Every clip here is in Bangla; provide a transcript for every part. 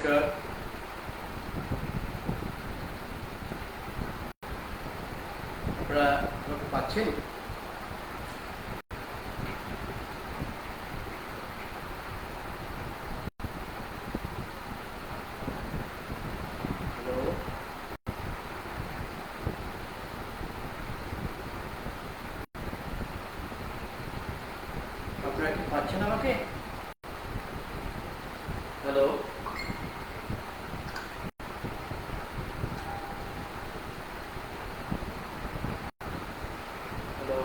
নমস্কার। আপনারা আমাকে পাচ্ছেন? হ্যালো, আপনারা কি পাচ্ছেন আমাকে? Hello, hello,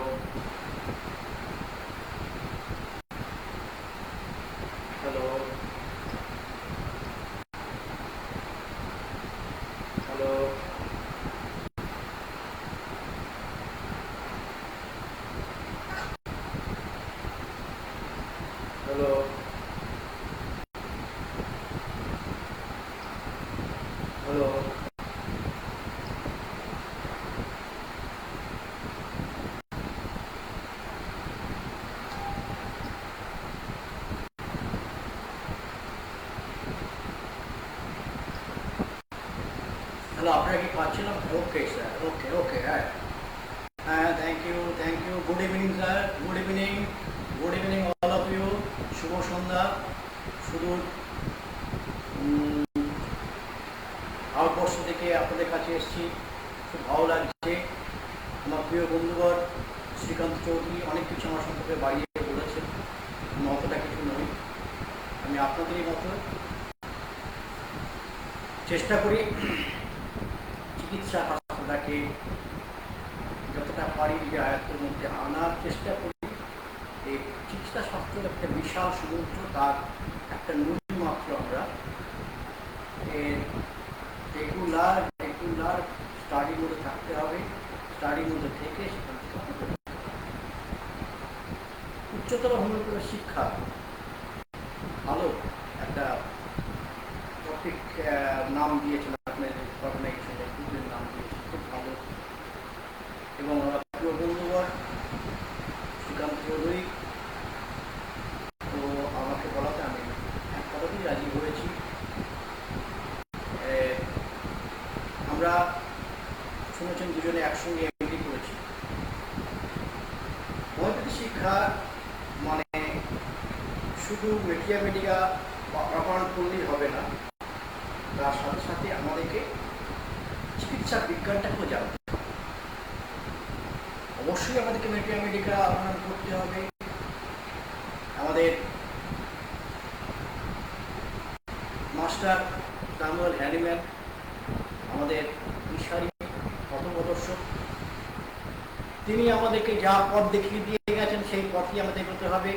hello, hello, hello, hello. Hello, আপনারা কি পাচ্ছেন? ওকে স্যার, ওকে ওকে, হ্যাঁ হ্যাঁ, thank you. Good evening sir, good evening all of you. শুভ সন্ধ্যা। সুদূর ভারতবর্ষ থেকে আপনাদের কাছে এসেছি, খুব ভালো লাগছে। আমার প্রিয় বন্ধুগণ শ্রীকান্ত চৌধুরী অনেক কিছু আমার সম্পর্কে বাড়িয়ে বলেছেন। আমি অতটা কিছু নই, আমি আপনাদেরই মতো চেষ্টা করি চিকিৎসা শাস্ত্রটাকে যতটা পারি নিজের আয়ত্তের মধ্যে আনার চেষ্টা করি। এই চিকিৎসা শাস্ত্রের একটা বিশাল সমুদ্র, তার একটা নদী মাত্র আমরা। এর রেগুলার স্টাডির মধ্যে থাকতে হবে, স্টাডির মধ্যে থেকে সেখান থেকে উচ্চতর হোমিওপ্যাথি শিক্ষা ভালো একটা টপিক নাম দিয়েছেন আপনার অর্গানাইজেশনের, গ্রুপের নাম দিয়েছেন, খুব ভালো। এবং আমার প্রিয় বন্ধুগণ শ্রীকান্ত চৌধুরী তো আমাকে বলাতে আমি এক কথাতেই রাজি হয়েছি। আমরা শুনেছেন দুজনে একসঙ্গে এমডি করেছি। হোমিওপ্যাথি শিক্ষা মানে শুধু মেডিকা অপারণ করলেই হবে না, তার সাথে সাথে আমাদেরকে চিকিৎসা বিজ্ঞানটাকেও জানতে হবে। অবশ্যই আমাদেরকে মেডিকা অপারণ করতে হবে। আমাদের মাস্টার স্যামুয়েল হ্যানিম্যান, আমাদের দিশারি পথপ্রদর্শক, তিনি আমাদেরকে যা পথ দেখিয়ে দিয়ে গেছেন সেই পথই আমাদের করতে হবে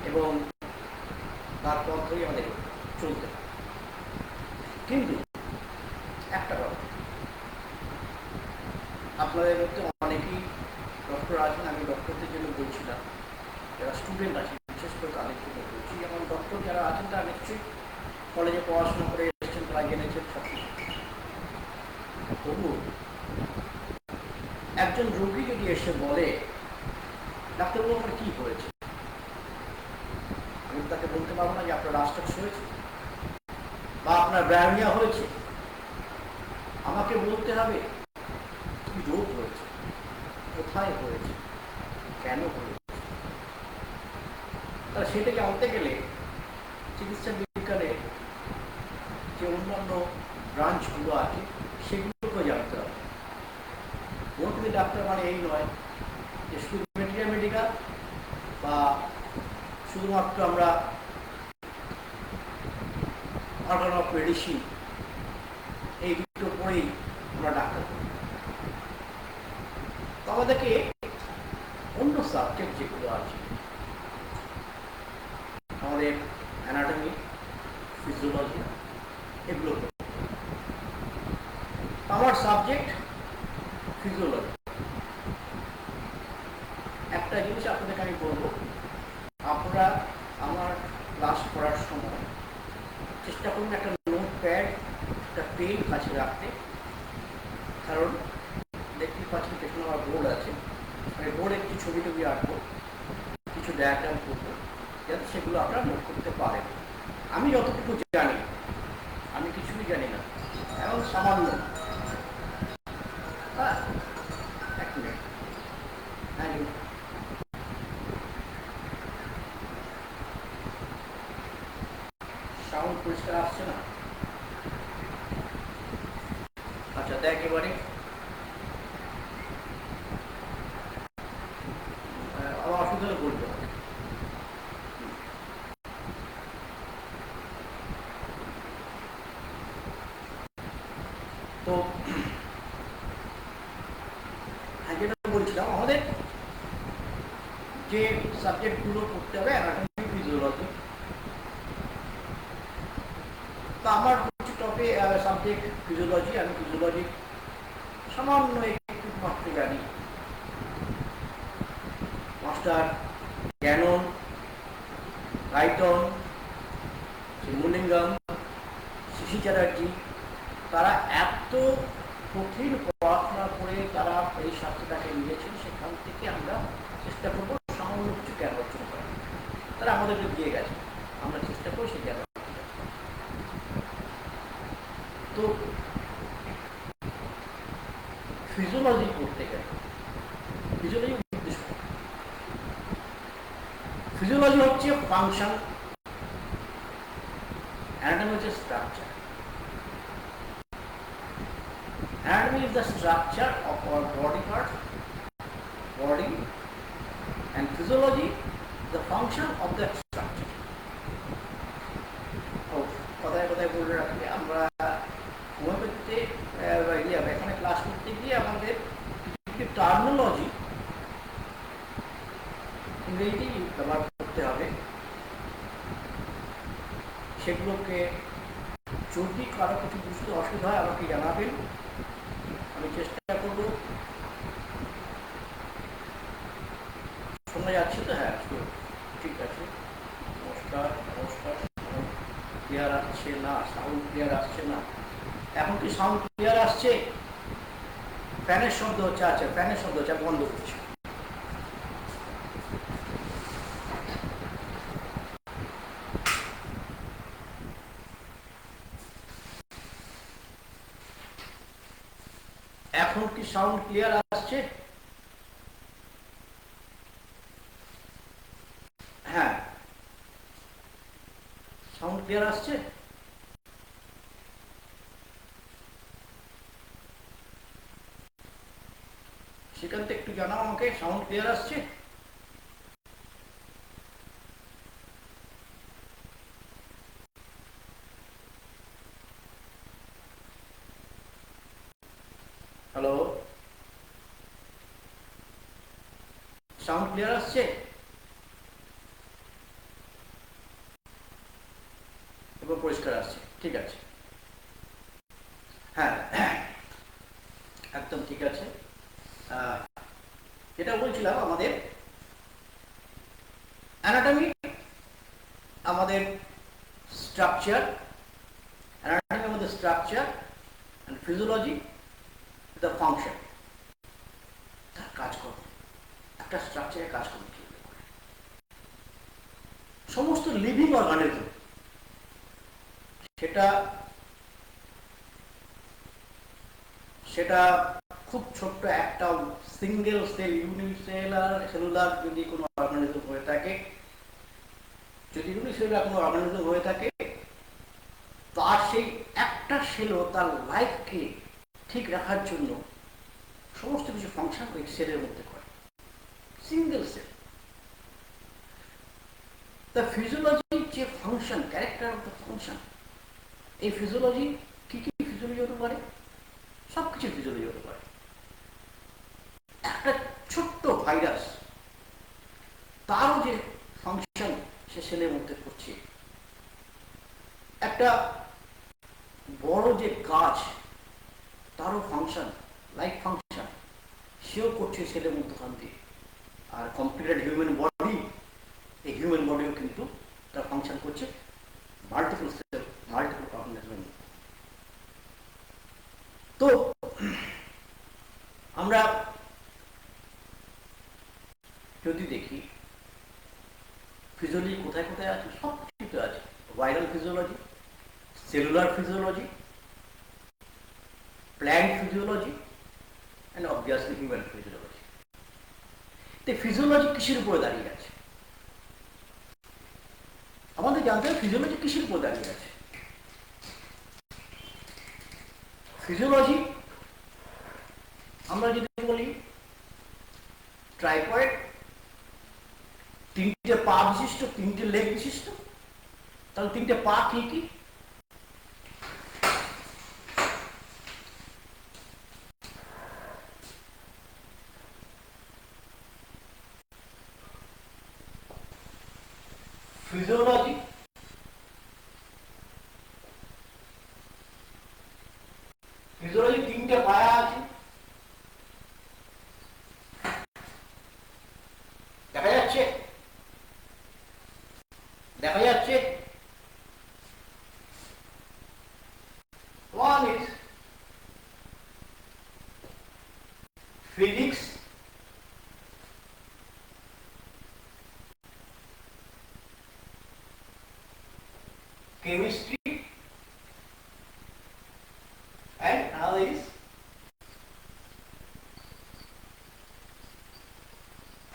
এবং তার পথ ধরেই আমাদের চলতে হবে। কিন্তু একটা কথা, আপনাদের মধ্যে অনেকেই ডক্টর আছেন, আমি ডক্টরদের জন্য বলছিলাম, যারা স্টুডেন্ট আছেন বিশেষ করে তাদের জন্য বলছি। যেমন ডক্টর যারা আছেন তারা নিশ্চয়ই কলেজে পড়াশোনা করে এসেছেন, তারা জেনেছেন সব কিছু। তবু একজন রোগী যদি এসে বলে ডাক্তারবাবু আমার কি হয়েছে, আমি তাকে বলতে পারবো না যে আপনার রাস্টাক্স হয়েছে বা আপনার ব্রায়োনিয়া হয়েছে। আমাকে বলতে হবে কি রোগ হয়েছে, কোথায় হয়েছে, কেন হয়েছে। তাহলে সেটা জানতে গেলে চিকিৎসা বিজ্ঞানে যে অন্যান্য ব্রাঞ্চগুলো আছে সেগুলোকেও জানতে হবে। হোমিওপ্যাথি ডাক্তার মানে এই নয় যে শুধু মেডিকা বা শুধুমাত্র আমরা অর্গান অফ মেডিসিন এই দুটো পড়েই আমরা ডাক্তার করি। তো আমাদেরকে অন্য সাবজেক্ট যেগুলো আছে, আমাদের অ্যানাটমি, ফিজিওলজি, এগুলো আমার সাবজেক্ট ফিজিওলজি। একটা জিনিস আপনাদেরকে আমি বলবো, আপনারা আমার ক্লাস করার সময় চেষ্টা করুন একটা নোট প্যাড, একটা পেন কাছে রাখতে। কারণ দেখতে পাচ্ছেন পেছনে আমার বোর্ড আছে, আমি বোর্ডে কিছু ছবি টবি আঁকবো, কিছু ডায়াগ্রাম করবো, যাতে সেগুলো আপনারা নোট করতে পারেন। আমি যতটুকু জানি, আমি কিছুই জানি না, এখন সামান্য। এক মিনিট। হ্যাঁ, সাউন্ড পরিষ্কার আসছে না? আচ্ছা, দেখ এবারে আমার অসুবিধা হলে বলতে হবে। তো যেটা বলছিলাম, আমাদের যে সাবজেক্টগুলো পড়তে হবে অ্যানাটমি, ফিজিওলজি, তো আমার হচ্ছে টপে সাবজেক্ট ফিজিওলজি। আমি ফিজিওলজি সামান্য একটু মাত্র জানি। মাস্টার গ্যানন, রাইটন, শিমুলিঙ্গম, শিশি চ্যাটার্জি, তারা এত কঠিন পড়াশোনা করে তারা এই শাস্ত্রটাকে নিয়েছেন, সেখান থেকে আমরা চেষ্টা করবো সামান্য কিছু জ্ঞান অর্জন করার। তারা আমাদেরকে দিয়ে গেছে, আমরা চেষ্টা করি সেই জ্ঞান। তো ফিজিওলজি করতে গেলে ফিজিওলজি উদ্দেশ্য, ফিজিওলজি হচ্ছে ফাংশন, অ্যানাটমি হচ্ছে structure. Anatomy is the structure of our body part, body, and physiology the function of that structure. কথায় কথায় বলে রাখলে আমরা হোমিওপ্যাথিতে এখানে ক্লাস করতে গিয়ে আমাদের কিছু টার্মিনোলজি ইংরেজিতেই ব্যবহার করতে হবে। সেগুলোকে যদি কারো কিছু বুঝতে অসুবিধা হয় আমাকে জানাবেন, আমি চেষ্টা করব। শোনা যাচ্ছে তো? হ্যাঁ, ঠিক আছে। নমস্কার, নমস্কার। ক্লিয়ার আসছে না, সাউন্ড ক্লিয়ার আসছে না। এখন কি সাউন্ড ক্লিয়ার আসছে? ফ্যানের শব্দ হচ্ছে। আচ্ছা, ফ্যানের শব্দ হচ্ছে, বন্ধ করছি। এখন কি সাউন্ড ক্লিয়ার আসছে? হ্যাঁ, সাউন্ড ক্লিয়ার আসছে? সেখান থেকে একটু জানাও আমাকে, সাউন্ড ক্লিয়ার আসছে? হ্যালো, সাউন্ড ক্লিয়ার আসছে? এবং পরিষ্কার আসছে, ঠিক আছে। হ্যাঁ, একদম ঠিক আছে। যেটা বলছিলাম, আমাদের অ্যানাটমি আমাদের স্ট্রাকচার, অ্যানাটমি আমাদের structure, and physiology the function, তার কাজকর্ম। একটা স্ট্রাকচারে কাজকর্ম কি সমস্ত লিভিং অর্গানিজম, সেটা সেটা খুব ছোট্ট একটা সিঙ্গেল সেল, ইউনিসেলার সেলুলার যদি কোনো অর্গানিজম হয়ে থাকে, যদি ইউনিসেলুলার কোনো অর্গানিজম হয়ে থাকে, তার সেই একটা সেলও তার লাইফকে ঠিক রাখার জন্য সমস্ত কিছু ফাংশন ওই সেলের মধ্যে করে, সিঙ্গেল সেল। দ্য ফিজিওলজি যে function, character of the function, এই ফিজিওলজি কি কি ফিজিওলজি হতে পারে? সব কিছু ফিজিওলজি হতে পারে। একটা ছোট্ট ভাইরাস, তারও যে ফাংশন সে সেলের মধ্যে করছে। একটা বড় যে গাছ, তারও ফাংশন, লাইফ ফাংশন, সেও করছে সেলের মধ্যখান দিয়ে। আর কমপ্লিটেড হিউম্যান বডি, এই হিউম্যান বডিও কিন্তু তার ফাংশন করছে মাল্টিপল সেল, মাল্টিপল অর্গানিজম। তো আমরা যদি দেখি ফিজিওলজি কোথায় কোথায় আছে, সব কিছুতে আছে। Viral physiology physiology, cellular physiology, plant physiology, and obviously human physiology. তো ফিজিওলজি কিসের উপরে দাঁড়িয়ে আছে? আমাদের জানতে হবে ফিজিওলজি কিসের উপর দাঁড়িয়ে আছে। ফিজিওলজি আমরা যদি বলি ট্রাইপয়েড, তিনটে পা বিশিষ্ট, তিনটে লেগ বিশিষ্ট, তাহলে তিনটে পা কি কি? ফিজিওলজি ফিজিওলজি তিনটে পায়া আছে, দেখা যাচ্ছে, দেখা যাচ্ছে। One is physics, chemistry, and another is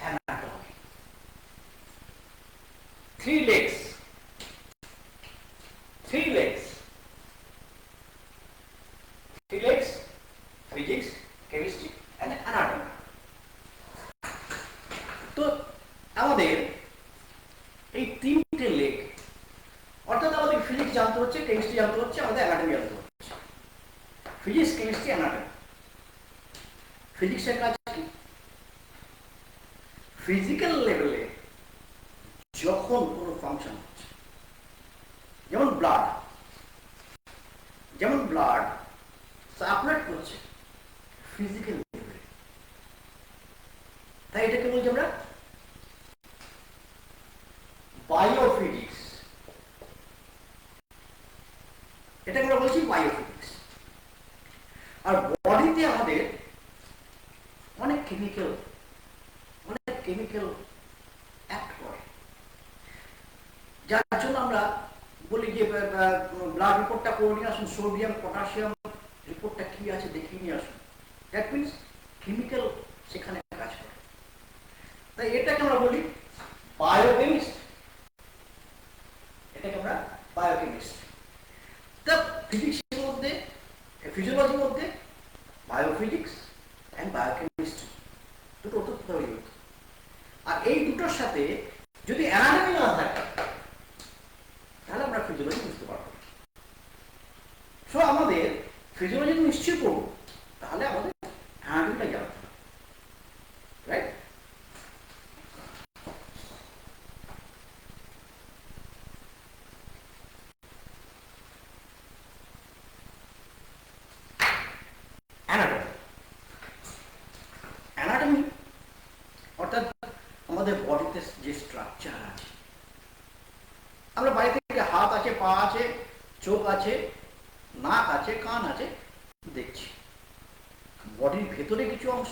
anatomy. Three legs, three legs, three legs, physics, chemistry, and anatomy. তো আমাদের এই তিনটে লেগ, অর্থাৎ আমাদের ফিজিক্স জানতে হচ্ছে, কেমিস্ট্রি জানতে হচ্ছে, আমাদের অ্যানাটমি জানতে হচ্ছে। Physics, chemistry, anatomy. ফিজিক্সের কাজ কি? ফিজিক্যাল লেভেলে যখন কোনো ফাংশন হচ্ছে, যেমন ব্লাড, যেমন ব্লাড সার্কুলেট করছে ফিজিক্যাল লেভেলে, তাই এটাকে বলছি আমরা বায়োফিজিক্স। এটাকে আমরা বলছি বায়োফিজিক্স। আর বডিতে আমাদের অনেক কেমিক্যাল অ্যাক্ট করে, যার জন্য আমরা বলি যে ব্লাড রিপোর্টটা করে নিয়ে আসুন, সোডিয়াম পটাশিয়াম রিপোর্টটা কি আছে দেখিয়ে নিয়ে আসুন। দ্যাট মিনস কেমিক্যাল সেখানে কাজ করে। তাই এটাকে আমরা বলি বায়োকেমিস্ট, এটাকে আমরা বায়োকেমিস্ট। তা ফিজিক্সের মধ্যে, ফিজিওলজির মধ্যে বায়োফিজিক্স অ্যান্ড বায়োকেমিস্ট্রি দুটো অত্যন্ত জড়িত। আর এই দুটোর সাথে যদি অ্যানাটমি না থাকে তাহলে আমরা ফিজিওলজি বুঝতে পারবো। সো আমাদের ফিজিওলজি নিশ্চয় করবো, তাহলে আমাদের অ্যানাটমিটা জানতে হবে, রাইট? অ্যানাটমি অর্থাৎ আমাদের বডিতে যে স্ট্রাকচার আছে, আমরা বাইরে থেকে হাত আছে, পা আছে, চোখ আছে, নাক আছে, কান আছে দেখছি, বডির ভেতরে কিছু অংশ।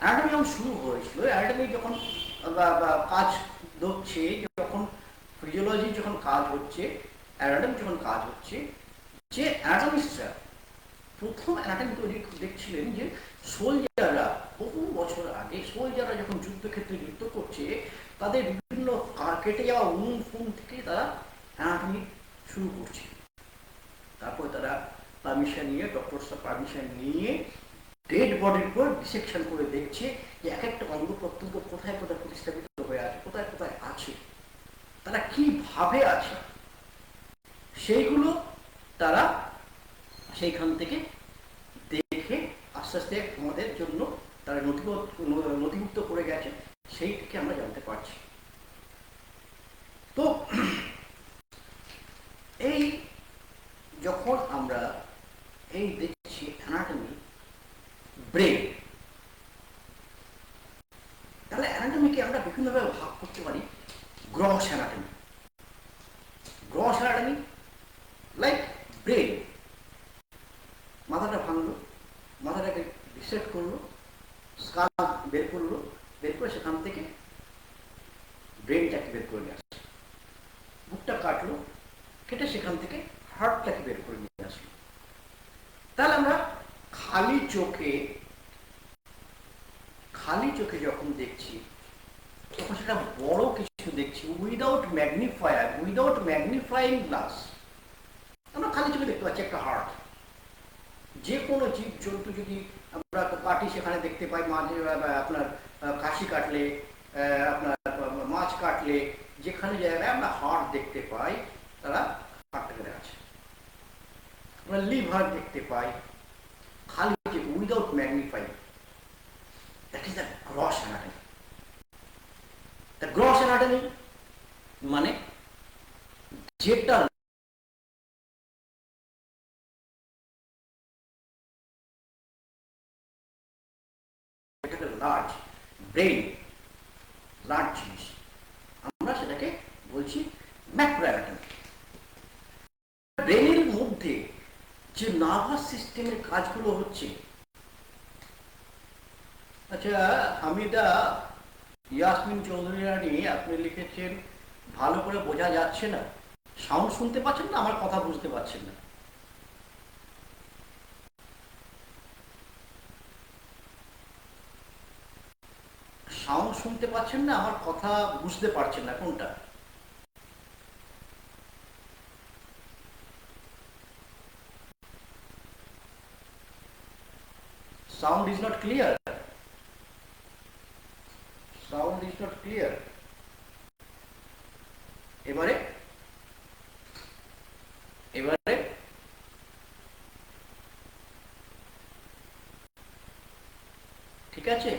অ্যানাটমি যখন শুরু হয়েছিল, অ্যানাটমি যখন কাজ হচ্ছে, যখন ফিজিওলজি যখন কাজ হচ্ছে, অ্যানাটমি যখন কাজ হচ্ছে, যে অ্যানাটমিস্টরা প্রথম অ্যানাটমি তৈরি দেখছিলেন যে সোলজাররা বহু বছর আগে সোলজাররা যখন যুদ্ধক্ষেত্রে যুদ্ধ করছে, তাদের বিভিন্ন কেটে যাওয়া উন ফুন থেকে তারা অ্যানাটমি শুরু করছে। তারপর তারা পারমিশন নিয়ে, ডক্টরসরা পারমিশন নিয়ে ডেড বডির উপর ডিসেকশন করে দেখছে যে এক একটা অঙ্গ প্রত্যঙ্গ কোথায় কোথায় প্রতিস্থাপিত হয়ে আছে, কোথায় কোথায় আছে, তারা কিভাবে আছে, সেইগুলো তারা সেইখান থেকে দেখে আস্তে আস্তে আমাদের জন্য তারা নথিভুক্ত করে গেছে, সেই থেকে আমরা জানতে পারছি। তো এই যখন আমরা এই দেখছি অ্যানাটমি, ব্রেন, তাহলে অ্যানাটমিকে আমরা বিভিন্নভাবে ভাগ করতে পারি। Gross anatomy, gross anatomy like brain, মাথাটা ভাঙলো, মাথাটাকে ডিসেক্ট করলো, স্কাল বের করলো, বের করে সেখান থেকে ব্রেনটাকে বের করে নিয়ে আসছে, বুকটা কাটলো, কেটে সেখান থেকে হার্টটাকে বের করে নিয়ে আসলো। তাহলে আমরা খালি চোখে যখন দেখছি তখন সেটা বড় কিছু দেখছি, without magnifier, without magnifying glass আমরা খালি চোখে দেখতে পাচ্ছি একটা হার্ট। যে কোনো জীব জন্তু যদি আমরা কাটি সেখানে দেখতে পাই, মাঝে আপনার কাশি কাটলে, আপনার মাছ কাটলে যেখানে জায়গায় আমরা হার্ট দেখতে পাই তারা হার্টটাকে দেখাচ্ছে। আমরা লিভার দেখতে পাই খালি চোখে, without magnifying. That is the gross anatomy. The gross anatomy মানে যেটা লার্জ ব্রেইন, লার্জ জিনিস, আমরা সেটাকে বলছি ম্যাক্রো অ্যানাটমি। ব্রেনের মধ্যে যে নার্ভাস সিস্টেমের কাজগুলো হচ্ছে, আচ্ছা হামিদা ইয়াসমিন চৌধুরী রানী আপনি লিখেছেন ভালো করে বোঝা যাচ্ছে না, সাউন্ড শুনতে পাচ্ছেন না, আমার কথা বুঝতে পারছেন না? সাউন্ড শুনতে পাচ্ছেন না, আমার কথা বুঝতে পারছেন না, কোনটা? Sound is not clear, sound is not clear. এবারে এবারে ঠিক আছে?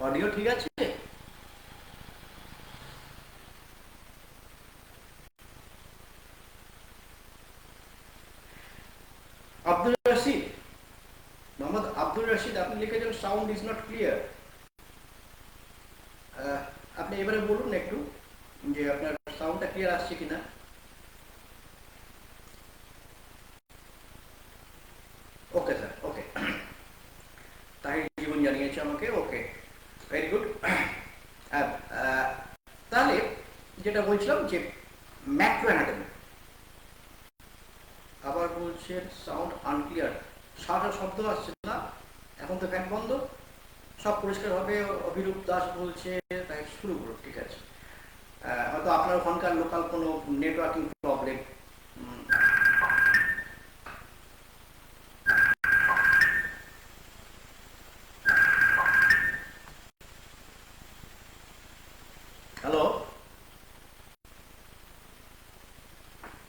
অডিও ঠিক আছে? আব্দুল রশিদ, মোহাম্মদ আব্দুল রশিদ আপনি লিখেছেন সাউন্ড ইজ নট ক্লিয়ার। আপনি এবারে বলুন একটু যে আপনার সাউন্ডটা ক্লিয়ার আসছে কিনা। ওকে স্যার, ওকে, তাই জীবন জানিয়েছে আমাকে, ওকে, ভেরি গুড। তাহলে যেটা বলছিলাম যে ম্যাক্রো অ্যানাটমি, আবার বলছেন সাউন্ড আনক্লিয়ার, সারা শব্দ আসছে না, এখন তো ফ্যান বন্ধ, সব পরিষ্কার হবে। অভিরূপ দাস বলছে তাই শুরু করুন, ঠিক আছে। হয়তো আপনার ওখানকার লোকাল কোনো নেটওয়ার্কিং প্রবলেম। হ্যালো,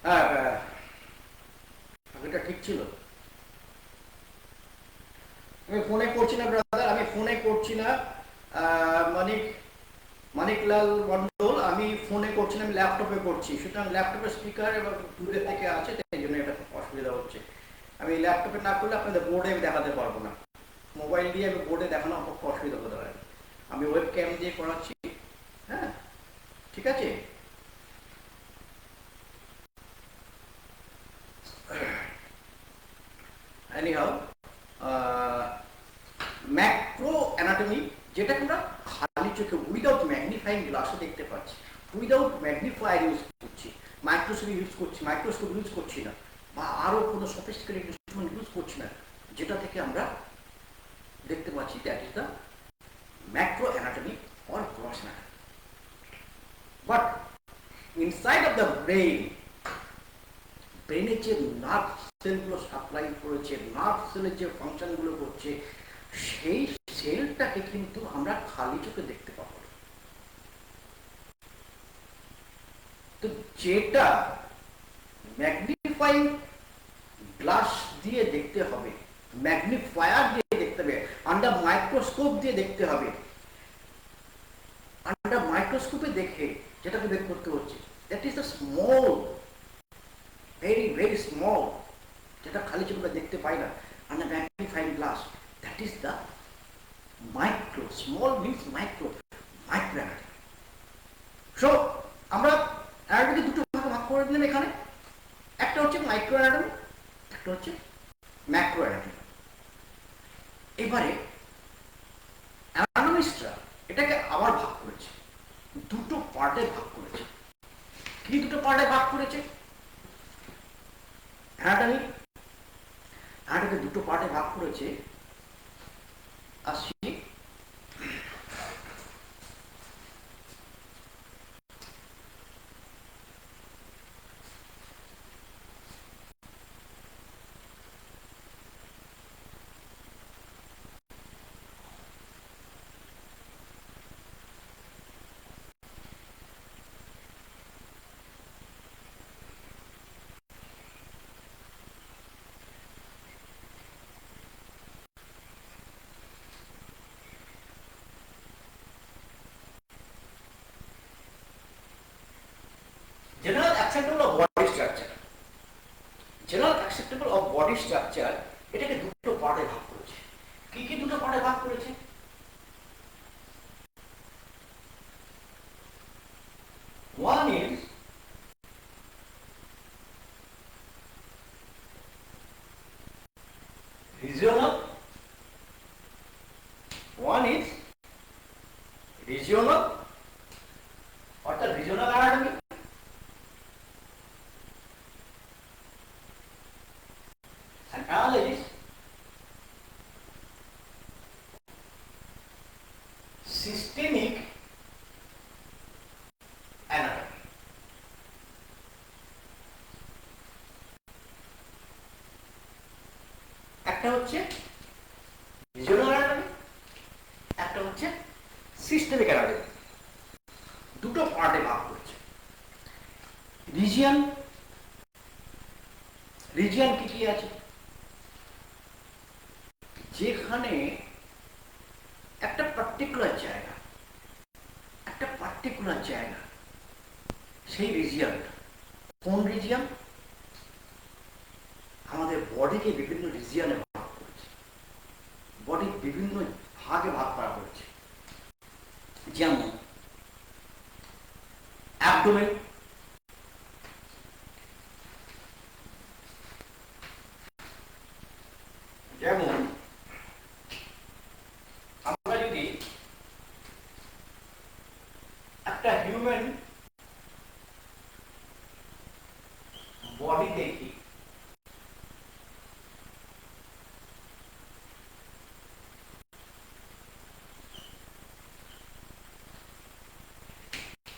হ্যাঁ, এটা ঠিক ছিল। আমি ফোনে করছি না ব্রাদার, আমি ফোনে করছি না মানিক, মানিকলাল মন্ডল, আমি ফোনে করছি না, আমি ল্যাপটপে করছি। সুতরাং ল্যাপটপের স্পিকার এবার দূরে থেকে আছে, তাই জন্য এটা অসুবিধা হচ্ছে। আমি ল্যাপটপে না করলে আপনাদের বোর্ডে আমি দেখাতে পারবো না, মোবাইল দিয়ে আমি বোর্ডে দেখানো পক্ষে অসুবিধা হতে পারে। আমি ওয়েব ক্যাম দিয়ে করাচ্ছি, হ্যাঁ ঠিক আছে। এনিহাউ, ম্যাক্রো অ্যানাটমি যেটা আমরা খালি চোখে উইদাউট ম্যাগনিফাইং গ্লাসে দেখতে পাচ্ছি, উইদাউট ম্যাগনিফায়ার ইউজ করছি, মাইক্রোস্কোপ ইউজ করছি, মাইক্রোস্কোপ ইউজ করছি না, বা আরো কোনো সফিস্টিকেটেড ইনস্ট্রুমেন্ট ইউজ করছি না, যেটা থেকে আমরা দেখতে পাচ্ছি, that is the macro anatomy or gross anatomy. But inside of the brain, ব্রেনের যে নার্ভ সেলগুলো সাপ্লাই করেছে, নার্ভ সেলের যে ফাংশনগুলো করছে, সেই সেলটাকে কিন্তু আমরা খালি চোখে দেখতে পাবো। তো যেটা ম্যাগনিফাইং গ্লাস দিয়ে দেখতে হবে, ম্যাগনিফায়ার দিয়ে দেখতে হবে, আন্ডার মাইক্রোস্কোপ দিয়ে দেখতে হবে, আন্ডার মাইক্রোস্কোপে দেখে যেটাকে বের করতে হচ্ছে, that is the small, very very small, যেটা খালি চোখে দেখতে পাই না, under magnifying glass, that is the micro. Small means micro, micro. So আমরা অ্যানাটমিকে দুটো ভাগে ভাগ করে দিলাম এখানে, একটা হচ্ছে মাইক্রো অ্যানাটমি, একটা হচ্ছে ম্যাক্রো অ্যানাটমি। এবারে অ্যানাটমিস্টরা এটাকে আবার ভাগ করেছে, দুটো পার্টে ভাগ করেছে। কি দুটো পার্টে ভাগ করেছে? অ্যানাটমি, অ্যানাটমি দুটো পার্টে ভাগ করেছে। আসছি general acceptable of body structure. General acceptable of body structure এটাকে দুটো পার্টে ভাগ করেছে। কি কি দুটো পার্টে ভাগ করেছে? One is regional, one is regional অর্থাৎ regional anatomy, and another is systemic anatomy. একটা হচ্ছে রিজিওনাল অ্যানাটমি, একটা হচ্ছে সিস্টেমিক অ্যানাটমি। দুটো পার্টে ভাগ করেছে। রিজিয়ন, রিজিয়ন কি কি আছে? যেখানে একটা পার্টিকুলার জায়গা, একটা পার্টিকুলার জায়গা, সেই রিজিয়নটা কোন রিজিয়ন? আমাদের বডিকে বিভিন্ন রিজিয়নে ভাগ করেছে, বডি বিভিন্ন ভাগে ভাগ করা হয়েছে। যেমন অ্যাবডোমেন, যেমন আমরা যদি একটা হিউম্যান বডি দেখি,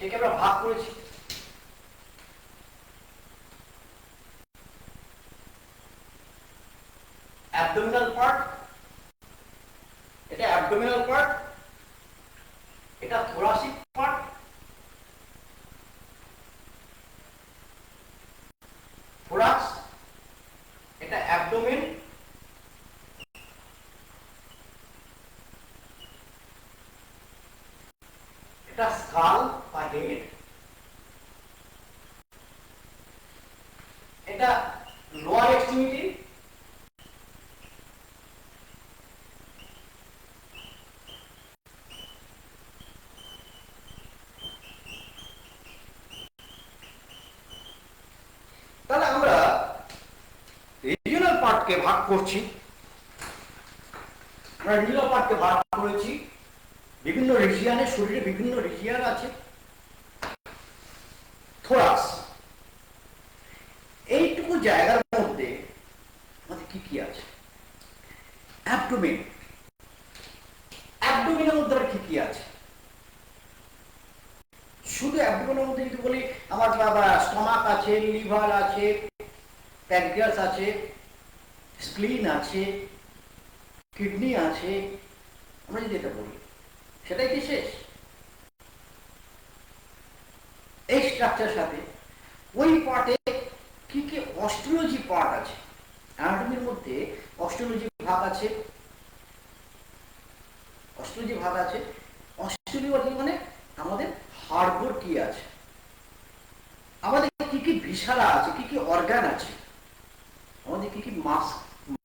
একে আমরা ভাগ করেছি অ্যাবডোমিনাল পার্ট, এটা অ্যাবডোমিনাল পার্ট, এটা থোরাসিক পার্ট, থোরাক্স, এটা অ্যাবডোমেন, এটা স্কাল বা হেড, এটা লোয়ার এক্সট্রিমিটি, তাহলে আমরা রিজিওনাল পার্টকে ভাগ করছি। আমরা রিজিওনাল পার্টকে ভাগ করেছি বিভিন্ন রিজিয়নে, শরীরে বিভিন্ন রিজিয়ন আছে। থোরাক্স, এইটুকু জায়গার মধ্যে আমাদের কি কি আছে? অ্যাবডোমেন, অ্যাবডোমেনের মধ্যে আবার কি কি আছে? শুধু অ্যাবডোমেনের মধ্যে যদি বলি আমার স্টমাক আছে, লিভার আছে, প্যানক্রিয়াস আছে, স্প্লিন আছে, কিডনি আছে, আমরা যদি এটা বলি সেটাই কি শেষ? এই স্ট্রাকচারের সাথে ওই পার্টে কি কি অস্টিওলজি পার্ট আছে? অ্যানাটমির মধ্যে অস্টিওলজি ভাগ আছে, অস্টিওলজি ভাগ আছে। অস্টিওলজি মানে আমাদের হাড়গোড় কি আছে, আমাদের কি কি ভিসারা আছে, কি কি অর্গান আছে, আমাদের কি কি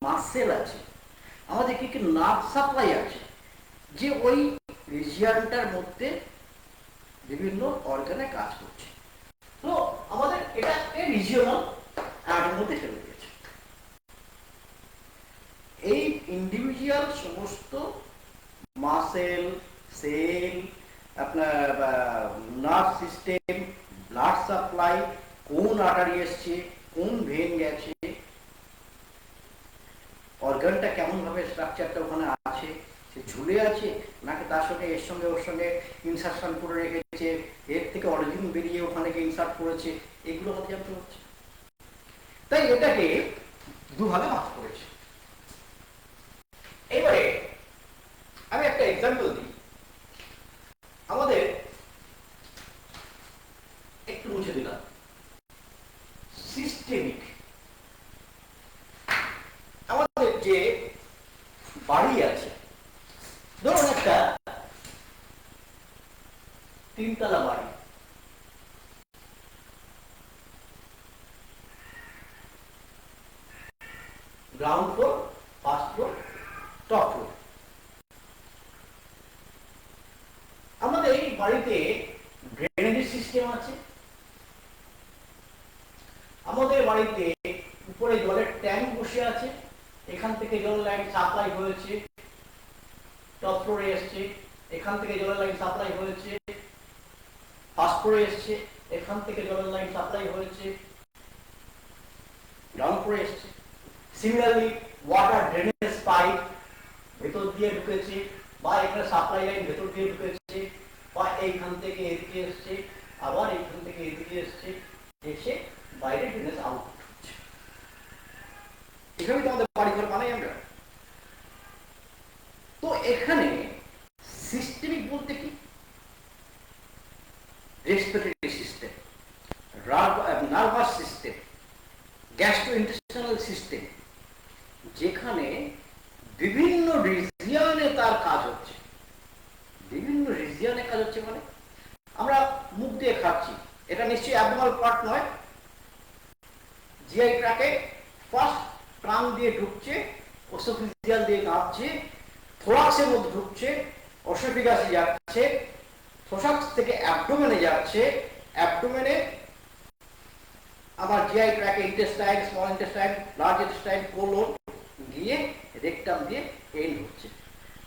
মাসেল আছে, আমাদের কি কি নার্ভ সাপ্লাই আছে, যে ওই রিজিয়নটার মধ্যে বিভিন্ন অর্গানে কাজ করছে। তো আমাদের এটা রিজিওনাল অ্যানাটমির মধ্যে ফেলে দিয়েছে। এই ইন্ডিভিজুয়াল সমস্ত মাসেল, সেল, আপনার নার্ভ সিস্টেম, ব্লাড সাপ্লাই, কোন আর্টারি এসছে, কোন ভেন গেছে, অর্গানটা কেমন ভাবে স্ট্রাকচারটা ওখানে আছে, সে ঝুলে আছে নাকি তার সঙ্গে এর সঙ্গে ওর সঙ্গে ইনসার্শন করে রেখেছে, এর থেকে অরিজিন বেরিয়ে ওখানে ইনসার্ট করেছে, এগুলো আমাদের জানতে হচ্ছে। তাই এটাকে দুভাগে ভাগ করেছে। এবারে আমি একটা এক্সাম্পল দিই। আমাদের একটু মুছে দিলাম সিস্টেমিক, আমাদের যে বাড়ি আছে, ধরুন একটা 3তলা বাড়ি, ground floor, first floor, top floor. আমাদের এই বাড়িতে ড্রেনেজ সিস্টেম আছে, আমাদের বাড়িতে উপরে জলের ট্যাঙ্ক বসে আছে, এখান থেকে জলের লাইন সাপ্লাই হয়েছে, টপ ফ্লোরে এসছে, এখান থেকে জলের লাইন সাপ্লাই হয়েছে, ফার্স্ট ফ্লোরে এসছে, এখান থেকে জলের লাইন সাপ্লাই হয়েছে, গ্রাউন্ড ফ্লোরে এসছে। সিমিলারলি ওয়াটার ড্রেনেজ পাইপ ভেতর দিয়ে ঢুকেছে, বা এখানে সাপ্লাই লাইন ভেতর দিয়ে ঢুকেছে, বা এইখান থেকে এদিকে এসছে, আবার এইখান থেকে এদিকে এসছে, এসে বাইরে ড্রেনেজ আউট হচ্ছে। এখানে তো আমাদের বাড়িঘর বানাই আমরা। তো এখানে সিস্টেমিক বলতে কি, respiratory system, nervous system, gastrointestinal system, যেখানে বিভিন্ন রিজিয়নে তার কাজ হচ্ছে। বিভিন্ন রিজিয়নে কাজ হচ্ছে মানে আমরা মুখ দিয়ে খাচ্ছি, এটা নিশ্চয়ই অ্যাবনর্মাল পার্ট নয়। জিআই ট্র্যাকে ফার্স্ট ট্রাং দিয়ে ঢুকছে, ওসোফেজিয়াল দিয়ে নামছে, থোরাক্সের মধ্যে ঢুকছে, অসোফিগাসে যাচ্ছে, থোরাক্স থেকে অ্যাবডোমেনে যাচ্ছে, অ্যাবডোমেনে আবার জিআই ট্র্যাকে intestine, small intestine, large intestine, colon গিয়ে রেকটাম দিয়ে এন্ড হচ্ছে।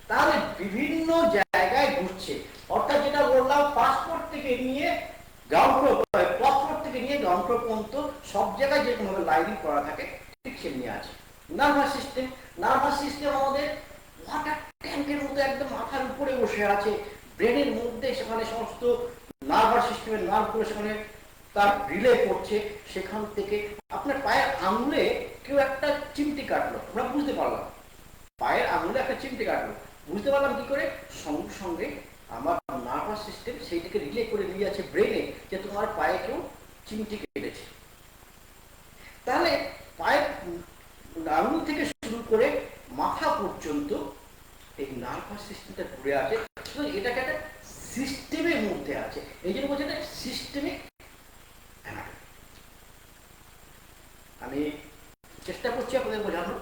তাহলে বিভিন্ন জায়গায় ঘুরছে। অর্থাৎ যেটা বললাম, ফার্স্ট ফ্লোর থেকে নিয়ে গ্রাউন্ড ফ্লোর, টপ ফ্লোর থেকে নিয়ে গ্রাউন্ড ফ্লোর পর্যন্ত সব জায়গায় যেরকমভাবে লাইনিং করা থাকে ঠিক সে নিয়ে আছে। নার্ভাস সিস্টেম, নার্ভাস সিস্টেম আমাদের ওয়াটার ট্যাঙ্কের মতো একদম মাথার উপরে বসে আছে, ব্রেনের মধ্যে সেখানে সমস্ত নার্ভাস সিস্টেমের নার্ভগুলো সেখানে তার রিলে করছে। সেখান থেকে আপনার পায়ের আঙুলে কেউ একটা চিমটি কাটলো, আমরা বুঝতে পারলাম, পায়ের আঙুলে একটা চিমটি কাটলো, বুঝতে পারলাম কি করে, সঙ্গে সঙ্গে আমার নার্ভাস সিস্টেম সেইটাকে রিলে করে নিয়ে আছে ব্রেনে যে তোমার পায়ে কেউ চিমটি কেটেছে। তাহলে পায়ের আঙুল থেকে শুরু করে মাথা পর্যন্ত এই নার্ভাস সিস্টেমটা ঘুরে আছে। এটাকে একটা সিস্টেমের মধ্যে আছে, এই জন্য বলছে সিস্টেমিক অ্যানাটমি। আমি চেষ্টা করছি আপনাদের বোঝানোর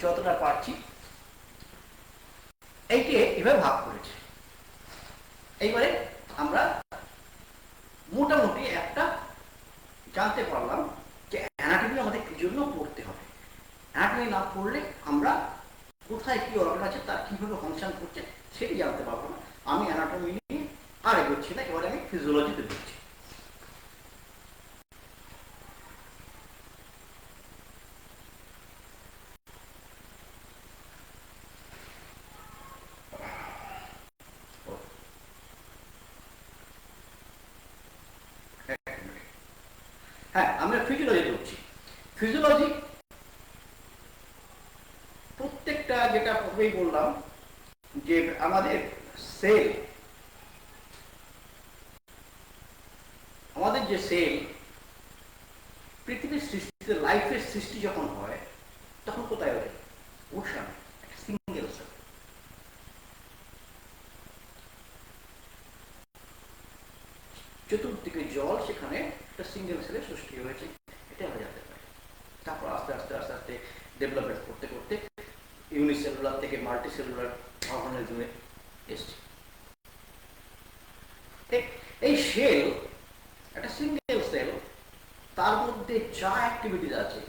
যতটা পারছি। এইকে এভাবে ভাগ করেছে। এইবারে আমরা মোটামুটি একটা জানতে পারলাম যে অ্যানাটমি আমাদের কি জন্য পড়তে হবে। অ্যানাটমি না পড়লে আমরা কোথায় কি অর্গান আছে, তার কিভাবে ফাংশন করছে সেটি জানতে পারবো না। আমি অ্যানাটমি নিয়ে আর এগোচ্ছি না, এবারে আমি ফিজিওলজিতে ঢুকছি। হ্যাঁ, আমরা ফিজিওলজিতে ঢুকছি। ফিজিওলজি প্রত্যেকটা, যেটা প্রথমেই বললাম যে আমাদের সেল, আমাদের যে সেল, পৃথিবীর সৃষ্টিতে লাইফের সৃষ্টি যখন হয় তখন কোথায় ওঠে? ওশান, একটা সিঙ্গেল সেল। চতুর্দিকে জল, সেখানে একটা সিঙ্গেল সেলের সৃষ্টি হয়েছে, এটা আমরা জানতে পারি। তারপর আস্তে আস্তে আস্তে আস্তে ডেভেলপমেন্ট করতে করতে ইউনিসেলুলার থেকে মাল্টিসেলুলার অর্গানিজমে এসছে। এই সেল একটা সিঙ্গেল সেল, তার মধ্যে যা অ্যাক্টিভিটিস আছে,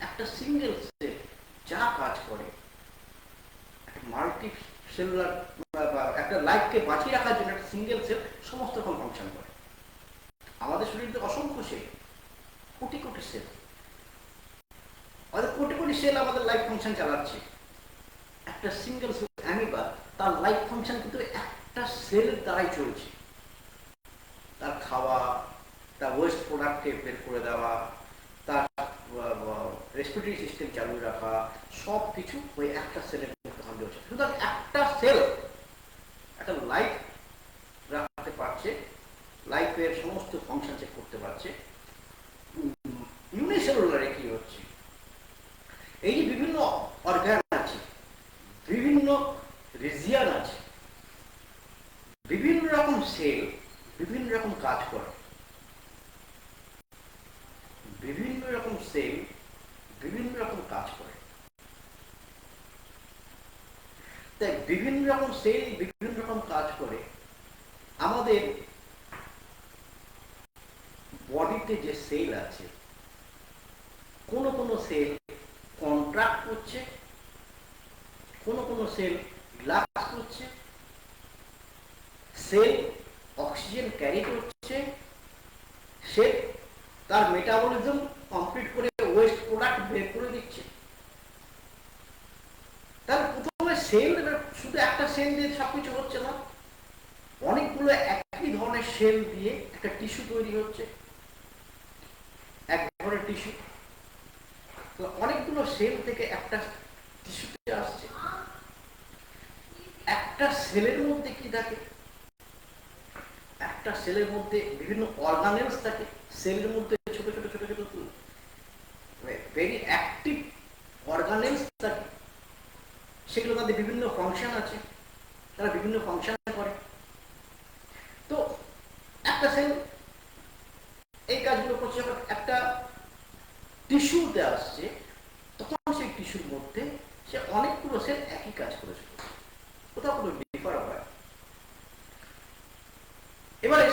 একটা সিঙ্গেল সেল যা কাজ করে, একটা মাল্টি সেলুলার একটা লাইফকে বাঁচিয়ে রাখার জন্য একটা সিঙ্গেল সেল সমস্ত রকম ফাংশন করে। আমাদের শরীরে অসংখ্য সেল, কোটি কোটি সেল, আমাদের কোটি কোটি সেল আমাদের লাইফ ফাংশন চালাচ্ছে। একটা সিঙ্গেল সেল অ্যামিবা, তার লাইফ ফাংশন কিন্তু একটা সেলের দ্বারাই চলছে। তার খাওয়া, তার ওয়েস্ট প্রোডাক্টকে বের করে দেওয়া, তার রেসপিরেটরি সিস্টেম চালু রাখা, সব কিছু ওই একটা সেলের মধ্যে হচ্ছে। সুতরাং একটা সেল একটা লাইফ রাখতে পারছে, লাইফের সমস্ত ফাংশন চেক করতে পারছে। ইউনিসেলুলারে কি হচ্ছে, এই যে বিভিন্ন অর্গান আছে, বিভিন্ন রিজিয়ন আছে, বিভিন্ন রকম সেল বিভিন্ন রকম কাজ করে, বিভিন্ন রকম সেল বিভিন্ন রকম কাজ করে। তাই বিভিন্ন রকম সেল বিভিন্ন রকম কাজ করে। আমাদের বডিতে যে সেল আছে, কোন কোন সেল কন্ট্রাক্ট করছে, কোন কোন সেল রিল্যাক্স করছে, সেল অক্সিজেন ক্যারি করছে, সে তার মেটাবলিজম কমপ্লিট করে ওয়েস্ট প্রোডাক্ট বের করে দিচ্ছে। তার প্রথমে সেল, শুধু একটা সেল দিয়ে সবকিছু হচ্ছে না, অনেকগুলো একই ধরনের সেল দিয়ে একটা টিস্যু তৈরি হচ্ছে, এক ধরনের টিস্যু। তো অনেকগুলো সেল থেকে একটা টিস্যুতে আসছে। একটা সেলের মধ্যে কি থাকে, একটা সেলের মধ্যে বিভিন্ন অর্গানেলস থাকে, সেলের মধ্যে ছোট ছোট ছোট ছোট ভেরি অ্যাক্টিভ অর্গানেলস থাকে, সেগুলো তাদের বিভিন্ন ফাংশন আছে, তারা বিভিন্ন ফাংশন করে। তো একটা সেল এই কাজগুলো করছে। যখন একটা টিস্যুতে আসছে, তখন সেই টিস্যুর মধ্যে সে অনেকগুলো সেল একই কাজ করেছে, কোথাও কোনো ডিফার হয়। এবারে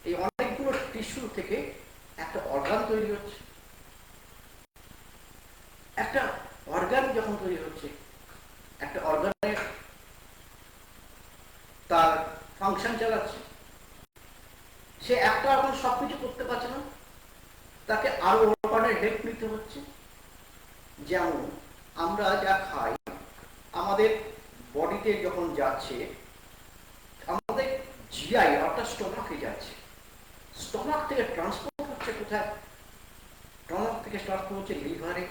এই অনেকগুলো টিস্যু থেকে একটা অর্গান তৈরি হচ্ছে। একটা অর্গান যখন তৈরি হচ্ছে, একটা অর্গানের তার ফাংশন চালাচ্ছে, সে একটা অর্গান সবকিছু করতে পারছে না, তাকে আরো অর্গানের হেল্প নিতে হচ্ছে। যেমন আমরা যা খাই, আমাদের বডিতে যখন যাচ্ছে, আমাদের জিআই অর্থাৎ স্টমাকে যাচ্ছে, স্টমাক থেকে ট্রান্সপোর্ট হচ্ছে কোথায়, স্টমাক থেকে ট্রান্সপোর্ট হচ্ছে লিভারে,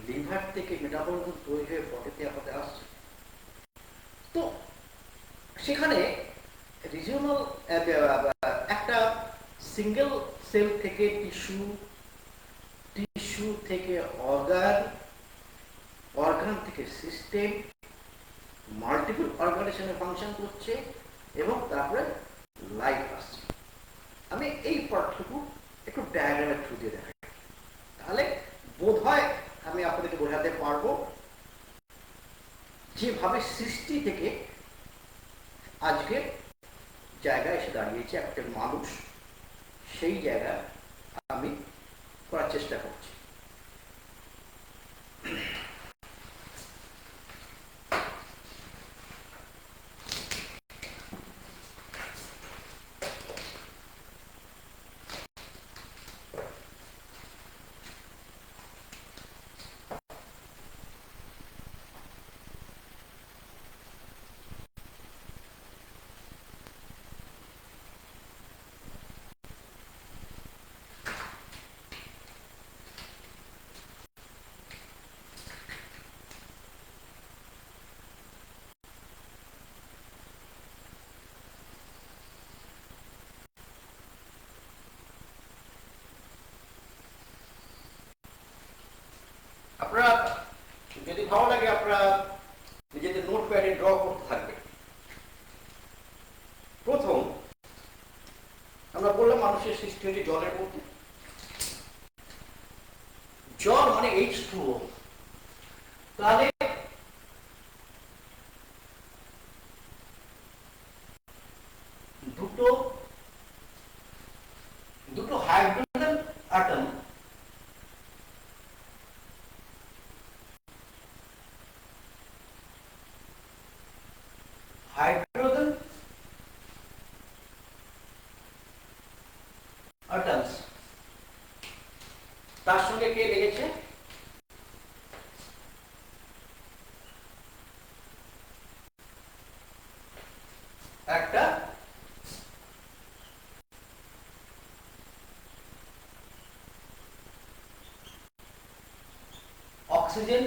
লিভার থেকে মেটাবলিজম তৈরি হয়ে বডিতে আমাদের আসছে। তো সেখানে রিজিওনাল একটা সিঙ্গেল সেল থেকে টিস্যু, টিস্যু থেকে অর্গান, অর্গান থেকে সিস্টেম, মাল্টিপল অর্গানাইজেশনে ফাংশন করছে এবং তারপরে লাইফ আসছে। আমি এই পার্টটুকু একটু ডায়াগ্রামের থ্রু দিয়ে দেখাই, তাহলে বোধ হয় আমি আপনাদেরকে বোঝাতে পারবো যেভাবে সৃষ্টি থেকে আজকে জায়গায় এসে দাঁড়িয়েছে একটা মানুষ, সেই জায়গায় আমি করার চেষ্টা করছি। আপনারা যদি ভালো লাগে আপনারা নিজেদের নোট প্যাডে ড্র করতে থাকবে। প্রথম আমরা বললাম মানুষের সৃষ্টি হচ্ছে জলের মধ্যে, জল মানে H2O। তাহলে দুটো দুটো হাইড্রোজেন অ্যাটম অক্সিজেন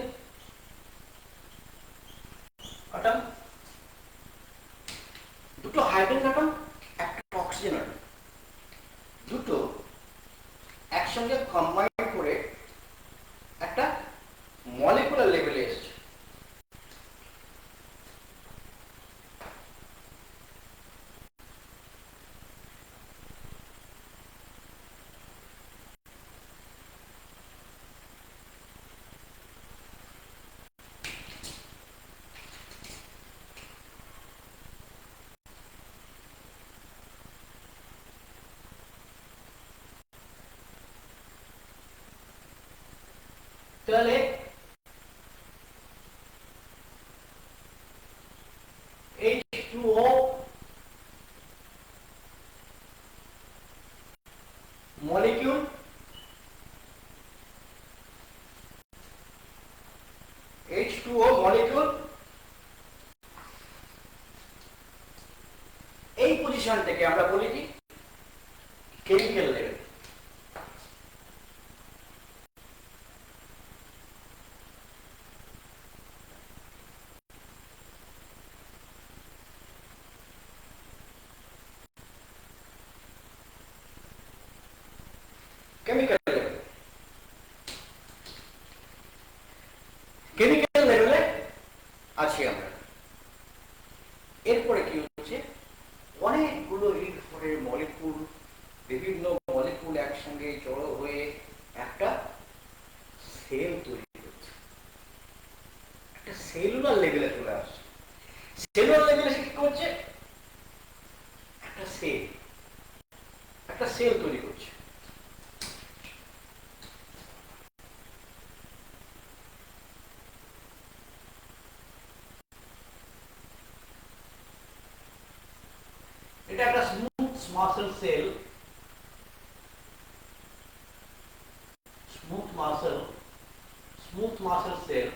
অ্যাটম, দুটো হাইড্রোজেন অ্যাটম, একটা অক্সিজেন অ্যাটম, দুটো একসঙ্গে কম্বাইন করে একটা মলিকুলার লেভেলে এসছে। তাহলে H2O molecule H2O molecule এই পজিশন থেকে আমরা বলি কি chemical level. Chemical level, chemical লেভেলে আছি আমরা। এরপরে কি হচ্ছে, অনেকগুলো এই ধরনের মলিকুল, বিভিন্ন মলিকুল একসঙ্গে জড়ো হয়ে একটা সেল তৈরি করছে, একটা সেলুলার লেভেলে চলে আসছে। সেলুলার লেভেলে সে কি করছে, একটা সেল তৈরি করছে। এটা একটা smooth muscle cell, smooth muscle cell.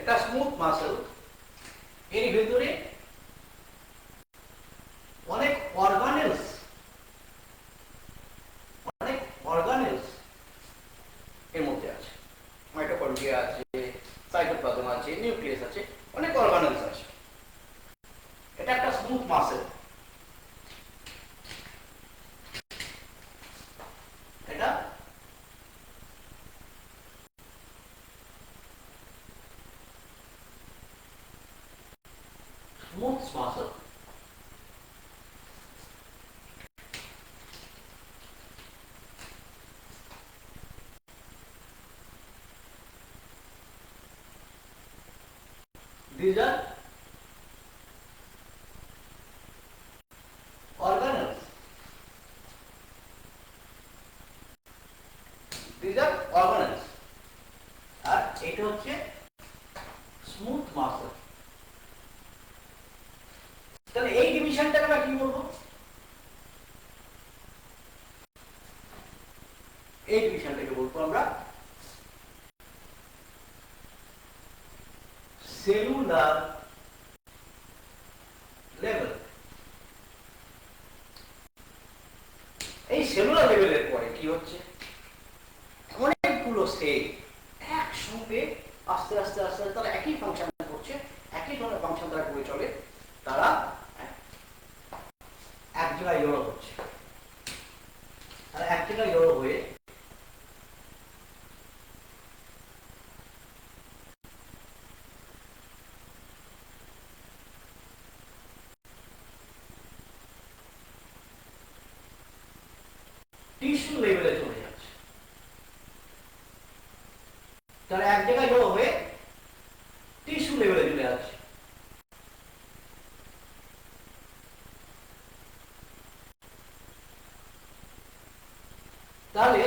এটা স্মুথ মাসল, এর ভিতরে অনেক অর্গানেলস এর মধ্যে আছে। মাইটোকন্ড্রিয়া আছে, সাইটোপ্লাজম আছে, নিউক্লিয়াস আছে, অনেক অর্গানেলস আছে। এটা একটা স্মুথ মাসল। এটা smooth muscle. These are organelles. These are organelles. আর এটা হচ্ছে স্মুথ মাসল। তাহলে এই ডিভিশনটাকে আমরা কি বলবো, এই ডিভিশনটাকে বলবো আমরা সেলুলার লেভেল। এই সেলুলার লেভেলের পরে কি হচ্ছে, অনেকগুলো সেল একসঙ্গে আস্তে আস্তে আস্তে আস্তে তারা একই ফাংশন করছে, একই ধরনের ফাংশন তারা করে চলে, তারা এক জায়গায় জড়ো হচ্ছে। আর এক জায়গায় জড়ো হয়ে টিস্যু লেভেলে চলে যাচ্ছে। তারা এক জায়গায় জড়ো হয়ে টিস্যু লেভেলে চলে যাচ্ছে। তাহলে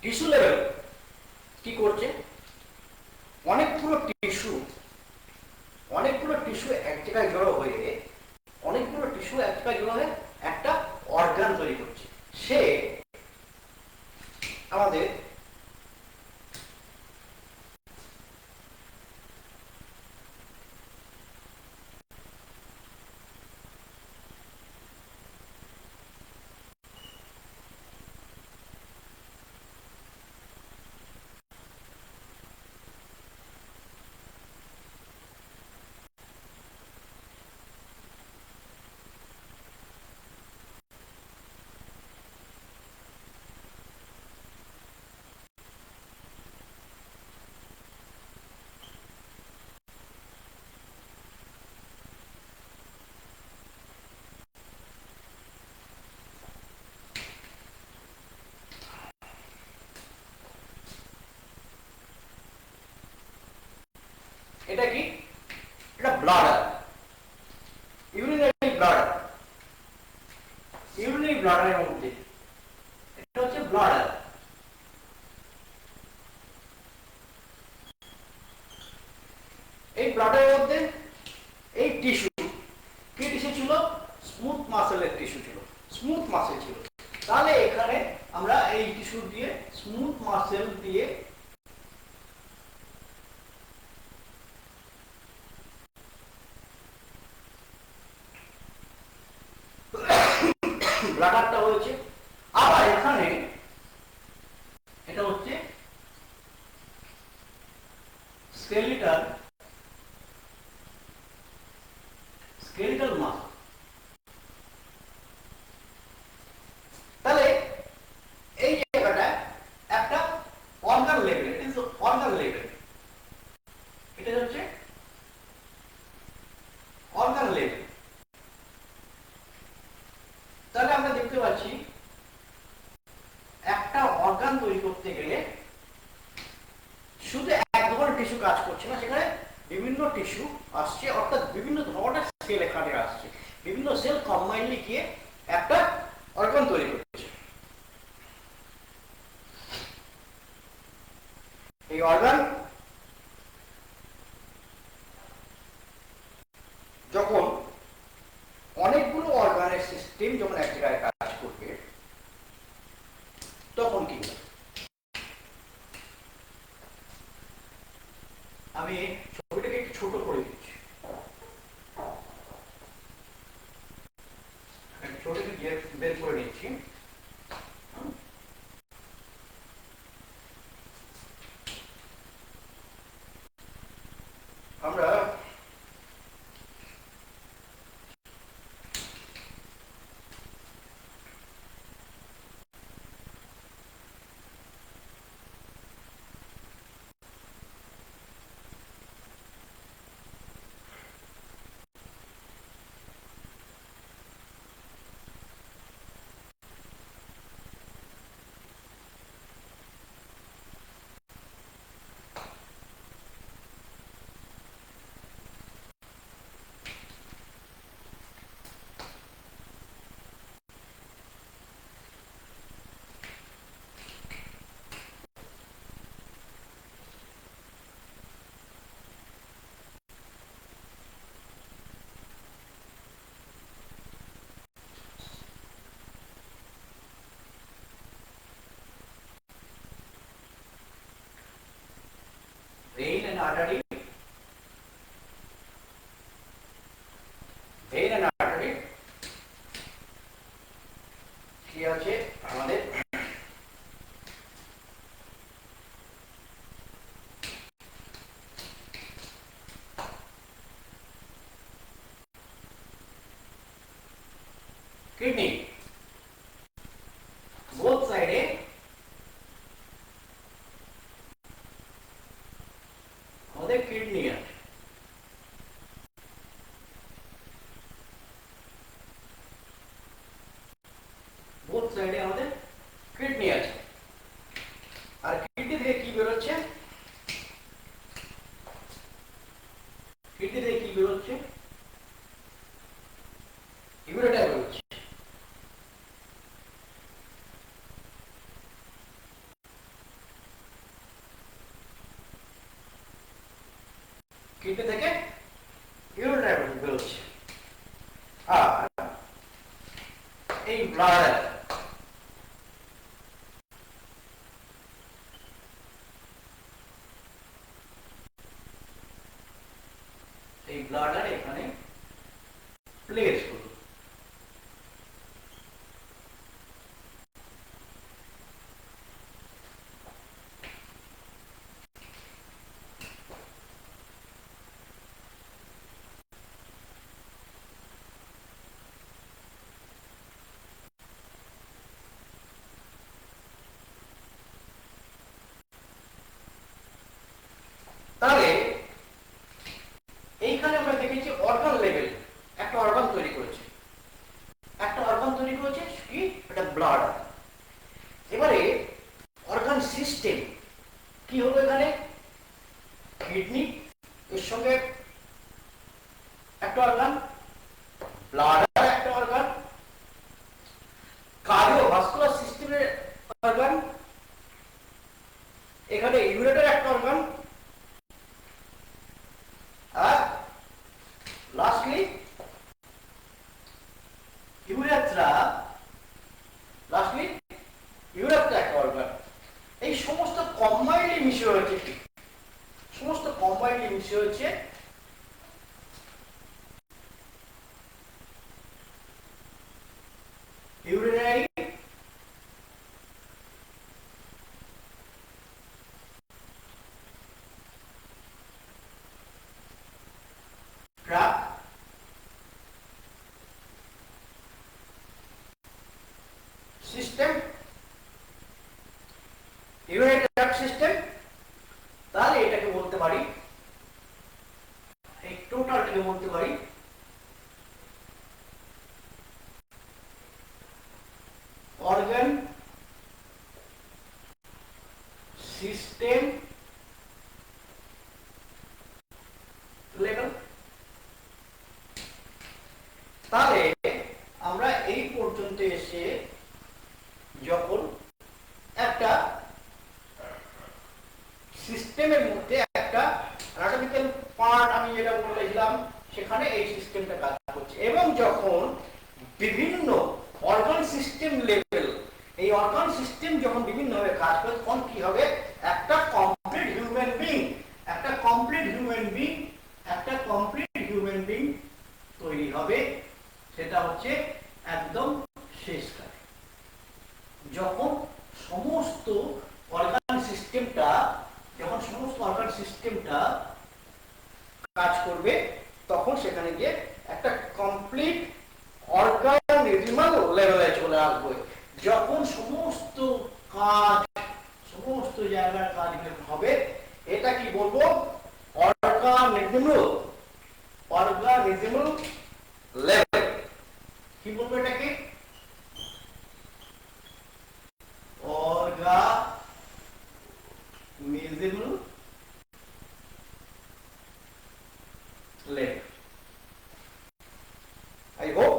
টিস্যু লেভেল কি করছে, অনেকগুলো টিস্যু এক জায়গায় জড়ো হয়ে একটা অর্গান তৈরি করছে। সে আমাদের এটা কি, এটা ব্লাডার, ইউরিনারি ব্লাডারের মধ্যে এটা হচ্ছে ব্লাডার। এই ব্লাডারের মধ্যে এই টিস্যু কি টিস্যু ছিল, স্মুথ মাসেলের টিস্যু ছিল, স্মুথ মাসেল ছিল। তাহলে এখানে আমরা এই টিস্যু দিয়ে, স্মুথ মাসেল দিয়ে ব্লাডারটা হয়েছে। আবার এখানে এটা হচ্ছে স্কেলিটাল মাসল। তাহলে এই জায়গাটা একটা অর্গান লেভেল, এটা হচ্ছে অর্গান লেভেল। তাহলে আমরা দেখতে পাচ্ছি একটা অর্গান তৈরি করতে গেলে শুধু এক ধরনের টিস্যু কাজ করছে না, সেখানে বিভিন্ন টিস্যু আসছে, অর্থাৎ বিভিন্ন ধরনের সেল এখানে আসছে, বিভিন্ন সেল কম্বাইনলি গিয়ে একটা অর্গান তৈরি করছে। এই অর্গান যখন অনেকগুলো অর্গানের সিস্টেম যখন এক জায়গায় কাজ করবে তখন কি হবে, আমি ছবিটাকে একটু ছোট করে দিচ্ছি, ছবিটাকে বের করে নিচ্ছি। আমরা vein and artery, কি আছে আমাদের কিডনি, বোথ সাইডে আমাদের কিডনি আছে। বোথ সাইডে আমাদের কিডনি আছে। আর কিডনি থেকে কি বেরোচ্ছে, ইউরেটার বেরোচ্ছে। কিডনি থেকে ইউরিনারি বেরোচ্ছে। আর এই ব্লাডার এখানে প্লেস হলো। তাহলে এইখানে আমরা দেখেছি অর্গান লেভেল একটা অর্গান তৈরি করেছে, কি এটা ব্লাড। এবারে অর্গান সিস্টেম কি হলো, এখানে কিডনি এর সঙ্গে একটা অর্গান, ব্লাডার একটা অর্গান, কার্ডিওভাস্কুলার সিস্টেমের অর্গান, এখানে ইউরেটার একটা অর্গান, আর লাস্টলি ইউরেথ্রা একটা অর্গান। এই সমস্ত কম্বাইন্ডলি মিশে হয়েছে কি, urinary tract system, urinary tract system. তাহলে এটাকে বলতে পারি, এই টোটালটাকে বলতে পারি অর্গান সিস্টেম লেভেল। তাহলে আমরা এই পর্যন্ত এসে যখন একটা সিস্টেমের মধ্যে একটা অ্যানাটমিক্যাল পার্ট আমি যেটা বলেছিলাম সেখানে এই সিস্টেমটা কাজ করছে, এবং যখন বিভিন্ন অর্গান সিস্টেম লেভেল, এই অর্গান সিস্টেম যখন বিভিন্নভাবে কাজ করে তখন কি হবে, একটা কমপ্লিট হিউম্যান বিং তৈরি হবে। সেটা হচ্ছে একদম শেষকালে যখন সমস্ত অর্গান সিস্টেমটা কাজ করবে, তখন সেখানে গিয়ে একটা কমপ্লিট অর্গানিজমাল লেভেলে চলে আসবে। যখন সমস্ত জায়গার কাজ হবে, এটা কি বলবো, অর্গানিজমাল লেভেল। কি বলবো এটাকে, অর্গানিজমাল লেভেল। আই হোপ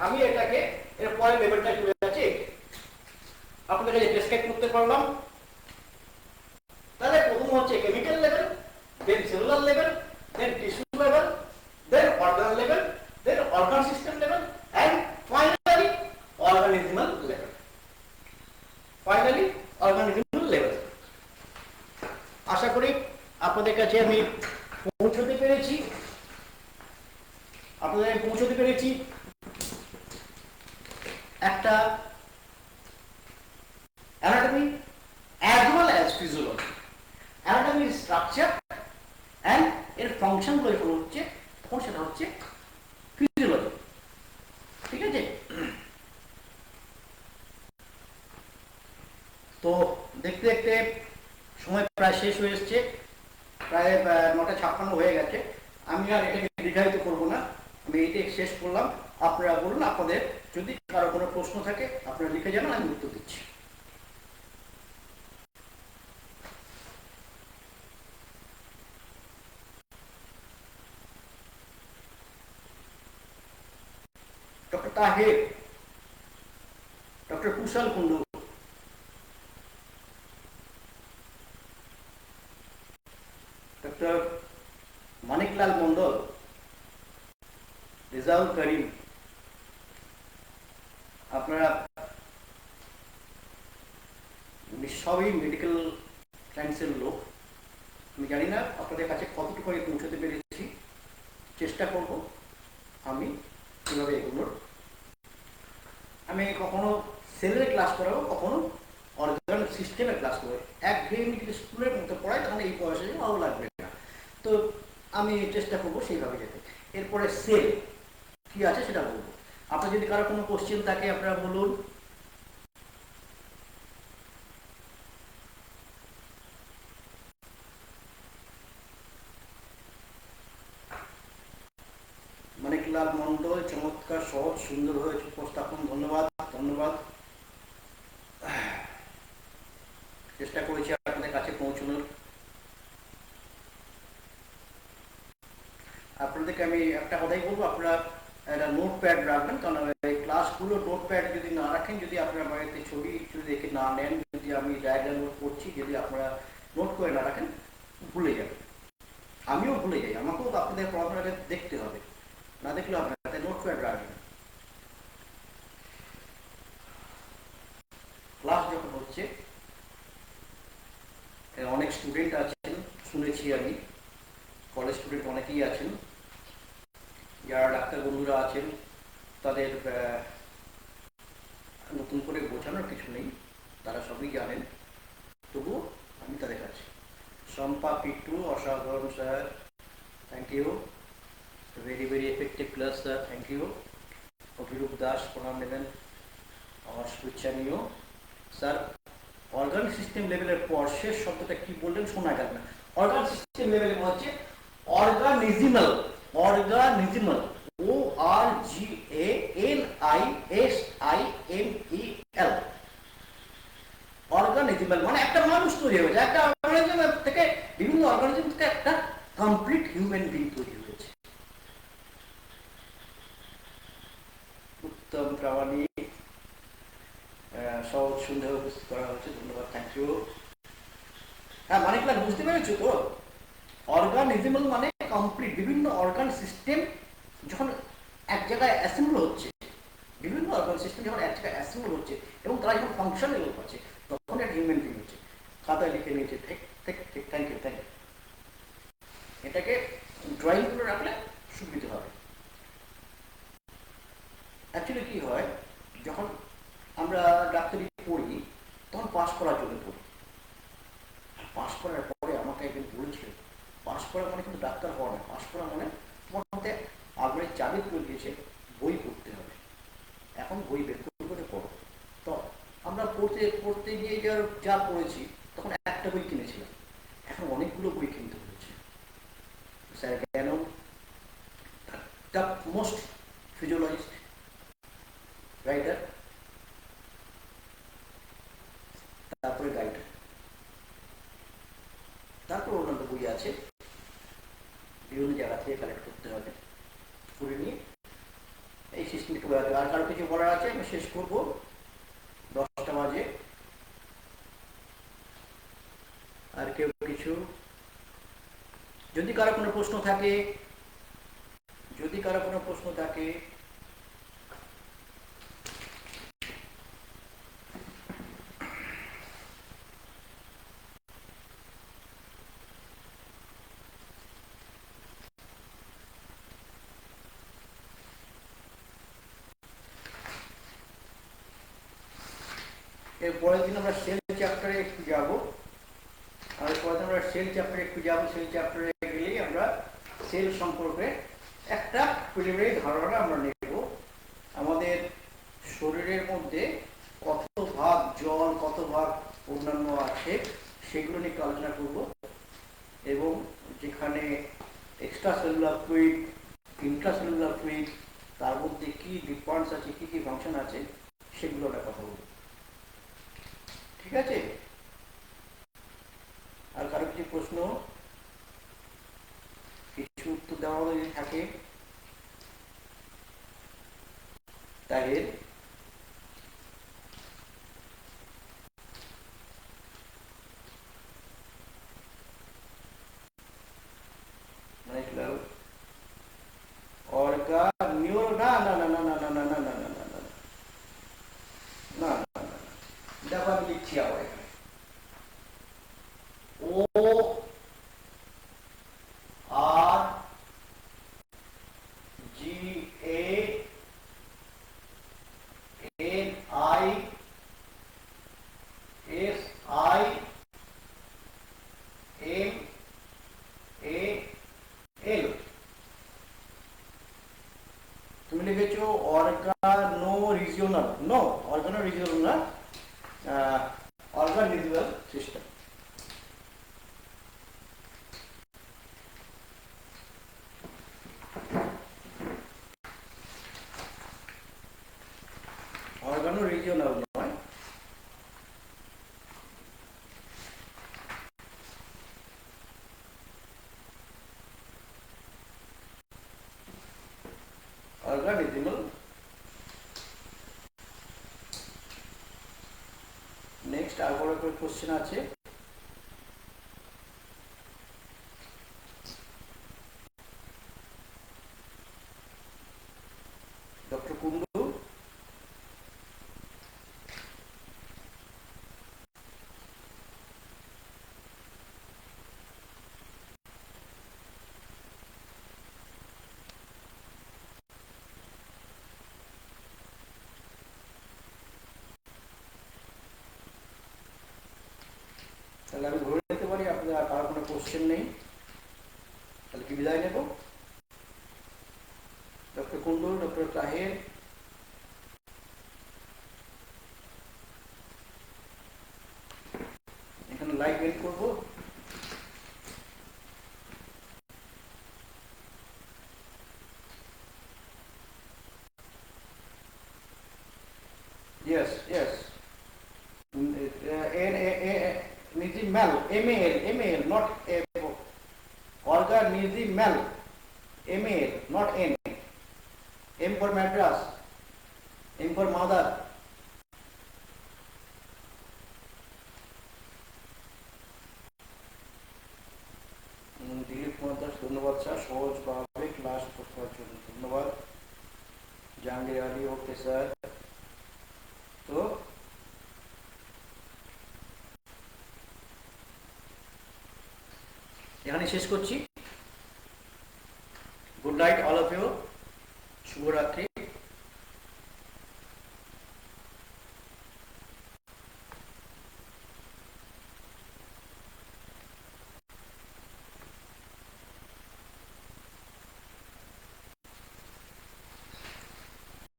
আমি এটাকে এর পরের লেভেলটা চলে যাচ্ছি, আপনাদের কাছে ডেসক্রাইব করতে পারলাম। তাহলে প্রথম হচ্ছে chemical level, then cellular level, then tissue level, then organ level, then organ system level, and finally organismal level. আশা করি আপনাদের কাছে আমি পৌঁছতে পেরেছি, একটা anatomy as well as physiology, anatomy structure and এর ফাংশন গুলো যখন হচ্ছে তখন সেটা হচ্ছে ফিজিওলজি। ঠিক আছে, তো দেখতে দেখতে সময় প্রায় শেষ হয়ে এসছে, প্রায় 9:56 হয়ে গেছে। আমি আর এটাকে দীর্ঘায়িত করবো না, আমি এইটাই শেষ করলাম। আপনারা বলুন, আপনাদের যদি কারো কোনো প্রশ্ন থাকে আপনারা লিখে জানান, আমি উত্তর দিচ্ছি। ডক্টর তাহের, ডক্টর কুশল কুন্ডু, ডক্টর রেজাউল করিম, আপনারা সবই মেডিকেল সায়েন্সের লোক। আমি জানি না আপনাদের কাছে কতটুকু আমি পৌঁছতে পেরেছি, চেষ্টা করব আমি কীভাবে এগুলোর। আমি কখনো সেলের ক্লাস করাবো, কখনো অর্গান সিস্টেমের ক্লাস করবো। একঘেয়েমি যদি স্কুলের মধ্যে পড়ায় তাহলে এই বয়সে ভালো লাগবে না, তো আমি চেষ্টা করবো সেইভাবে যেতে। এরপরে সেল কি আছে সেটা বলবো। আপনার যদি কারো কোনো কোশ্চেন থাকে আপনারা বলুন। মানিকলাল মন্ডল, চমৎকার, সহজ, সুন্দর হয়েছে উপস্থাপন, ধন্যবাদ ধন্যবাদ। চেষ্টা করেছি আপনাদের কাছে পৌঁছানোর। আপনাদেরকে আমি একটা কথাই বলবো, আপনারা একটা নোটপ্যাড রাখবেন, কারণ এই ক্লাসগুলো নোটপ্যাড যদি না রাখেন, যদি আপনারা বাড়িতে ছবি দেখে না নেন, যদি আমি ডায়াগ্রাম নোট করছি, যদি আপনারা নোট করে না রাখেন ভুলে যাবেন। আমিও ভুলে যাই, আমাকেও আপনাদের পড়াশোনাকে দেখতে হবে, না দেখলে আপনারা নোটপ্যাড রাখবেন। ক্লাস যখন হচ্ছে, অনেক স্টুডেন্ট আছেন শুনেছি আমি, কলেজ স্টুডেন্ট অনেকেই আছেন, যারা ডাক্তার বন্ধুরা আছেন, তাদের নতুন করে বোঝানোর কিছু নেই, তারা সবই জানেন, তবুও আমি তাদের কাছে। শম্পা পিট্টু, অসাধারণ sir, thank you, very very effective class sir, thank you. Abhirup Das, প্রণাম নেবেন, আমার শুভেচ্ছা নিও স্যার। অর্গান সিস্টেম লেভেলের পর শেষ শব্দটা কি বললেন শোনা গেল না। অর্গান সিস্টেম লেভেলে হচ্ছে অর্গানিজিমাল, অর্গানিজিমাল, ORGANISIMEL, অর্গানিজিমাল মানে একটা মানুষ তৈরি হয়েছে, একটা অর্গানিজম থেকে, বিভিন্ন অর্গানিজম থেকে একটা কমপ্লিট হিউম্যান বিং তৈরি হয়েছে। উত্তম প্রামাণিক, সহজ সুন্দর উপস্থিত করা হচ্ছে, ধন্যবাদ, থ্যাংক ইউ। হ্যাঁ মানিকলাল, বুঝতে পেরেছো তো? অর্গানিজমাল মানে কমপ্লিট, বিভিন্ন অর্গান সিস্টেম যখন এক জায়গায় অ্যাসেম্বল হচ্ছে, বিভিন্ন অর্গান সিস্টেম যখন এক জায়গায় অ্যাসেম্বল হচ্ছে এবং তারা যখন ফাংশনাল হচ্ছে, তখন একটা হিউম্যান বিং হচ্ছে। খাতায় লিখে নিয়েছে, ঠিক ঠিক ঠিক, থ্যাংক ইউ থ্যাংক ইউ। এটাকে ড্রয়িং করে রাখলে সুবিধা হবে। অ্যাকচুয়ালি কি হয়, যখন আমরা ডাক্তারি পড়ি তখন পাস করার জন্য পড়ি। পাস করার পরে আমাকে একদিন বলেছিল, পাস করা মানে কিন্তু ডাক্তার হওয়া না, পাস করা মানে তোমার মধ্যে আগ্রহের চাবি করে দিয়েছে, বই পড়তে হবে, এখন বই বের করে পড়ো। তো আমরা পড়তে পড়তে গিয়ে যা পড়েছি, তখন একটা বই কিনেছিলাম, এখন অনেকগুলো বই কিনতে হয়েছে। স্যার কেন? দ্য মোস্ট ফিজিওলজিস্ট রাইটার, তারপরে গাইড, তারপর অন্যান্য বই আছে, বিভিন্ন জায়গা থেকে কালেক্ট করতে হবে, করে নিয়ে এই সিস্টেমটা করে। আর কারো কিছু বলার আছে? আমি শেষ করবো, 10টা বাজে। আর কেউ কিছু, যদি কারো কোনো প্রশ্ন থাকে, যদি কারো কোনো প্রশ্ন থাকে, এর পরের দিন আমরা সেল চ্যাপ্টারে একটু যাব, আর পরের দিন আমরা সেল চ্যাপ্টারে একটু যাব। সেল চ্যাপ্টারে গেলেই আমরা সেল সম্পর্কে একটা প্রিলিমিনারি ধারণা আমরা নেব। আমাদের শরীরের মধ্যে কত ভাগ জল, কত ভাগ অন্যান্য আছে, সেগুলো নিয়ে আলোচনা করব, এবং যেখানে extra cellular fluid, intracellular fluid, তার মধ্যে কি ডিফারেন্স আছে, কি কি ফাংশন আছে, সেগুলো আমরা কথা বলব। ঠিক আছে? আর কারো কিছু প্রশ্ন, কিছু উত্তর দেওয়া যদি থাকে তাহলে অর্গানিউর O R G A N I S I M A L. তুমি লিখেছো organo regional, no organo regional না, অর্গানিজুয়াল সিস্টেম। অর্গানো রিজিওনাল নয়, অর্গানিজমাল। নেক্সট আর বড় একটা কোশ্চেন আছে, ডক্টর কুন্ডু। তাহলে আমি ধরে নিতে পারি আপনাদের আর কারো কোনো কোশ্চেন নেই, তাহলে কি বিদায় নেব? ডক্টর কুন্ডু, ডক্টর তাহের, এখানে লাইক এড করবো। Yes, yes. Nizimal, M-A-L, not A. Organizimal, M-A-L, not N. M for Madras, M for mother. Dilip Kumar Das, ধন্যবাদ স্যার, সহজভাবে ক্লাস করার জন্য ধন্যবাদ। Jahangir Ali, okay sir. তো এখানে শেষ করছি। Good night all of you, শুভরাত্রি।